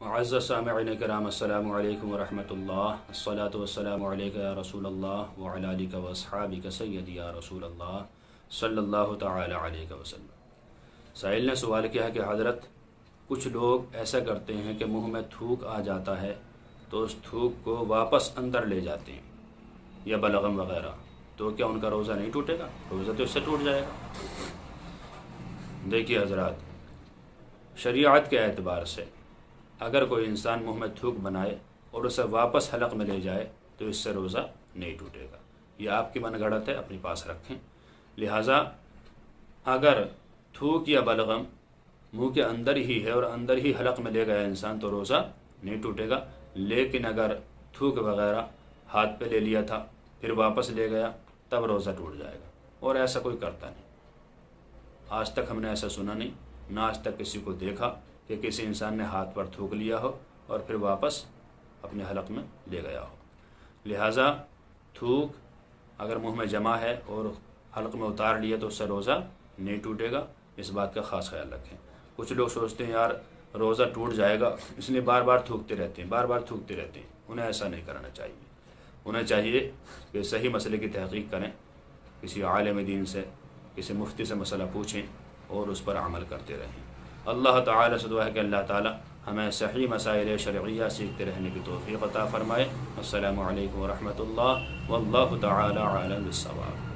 معزز سامعین کرام السلام علیکم ورحمۃ اللہ، الصلاۃ والسلام علیک یا رسول اللہ وعلی آلک واصحابک سیدی یا رسول اللہ صلی اللہ تعالی علیہ وسلم۔ سائل نے سوال کیا ہے کہ حضرت کچھ لوگ ایسا کرتے ہیں کہ منہ میں تھوک آ جاتا ہے تو اس تھوک کو واپس اندر لے جاتے ہیں یا بلغم وغیرہ، تو کیا ان کا روزہ نہیں ٹوٹے گا؟ روزہ تو اس سے ٹوٹ جائے گا۔ دیکھیے حضرات، شریعت کے اعتبار سے اگر کوئی انسان منہ میں تھوک بنائے اور اسے واپس حلق میں لے جائے تو اس سے روزہ نہیں ٹوٹے گا۔ یہ آپ کی من گھڑت ہے، اپنے پاس رکھیں۔ لہٰذا اگر تھوک یا بلغم منہ کے اندر ہی ہے اور اندر ہی حلق میں لے گیا انسان تو روزہ نہیں ٹوٹے گا، لیکن اگر تھوک وغیرہ ہاتھ پہ لے لیا تھا پھر واپس لے گیا تب روزہ ٹوٹ جائے گا، اور ایسا کوئی کرتا نہیں۔ آج تک ہم نے ایسا سنا نہیں، نہ آج تک کسی کو دیکھا کہ کسی انسان نے ہاتھ پر تھوک لیا ہو اور پھر واپس اپنے حلق میں لے گیا ہو۔ لہٰذا تھوک اگر منہ میں جمع ہے اور حلق میں اتار لیا تو اس سے روزہ نہیں ٹوٹے گا، اس بات کا خاص خیال رکھیں۔ کچھ لوگ سوچتے ہیں یار روزہ ٹوٹ جائے گا اس لیے بار بار تھوکتے رہتے ہیں، بار بار تھوکتے رہتے ہیں۔ انہیں ایسا نہیں کرنا چاہیے۔ انہیں چاہیے کہ صحیح مسئلے کی تحقیق کریں، کسی عالم دین سے، کسی مفتی سے مسئلہ پوچھیں اور اس پر عمل کرتے رہیں۔ اللہ تعالیٰ سے دعا ہے کہ اللہ تعالیٰ ہمیں صحیح مسائل شرعیہ سیکھتے رہنے کی توفیق عطا فرمائے۔ السلام علیکم ورحمۃ اللہ واللہ تعالیٰ عالم بالصواب۔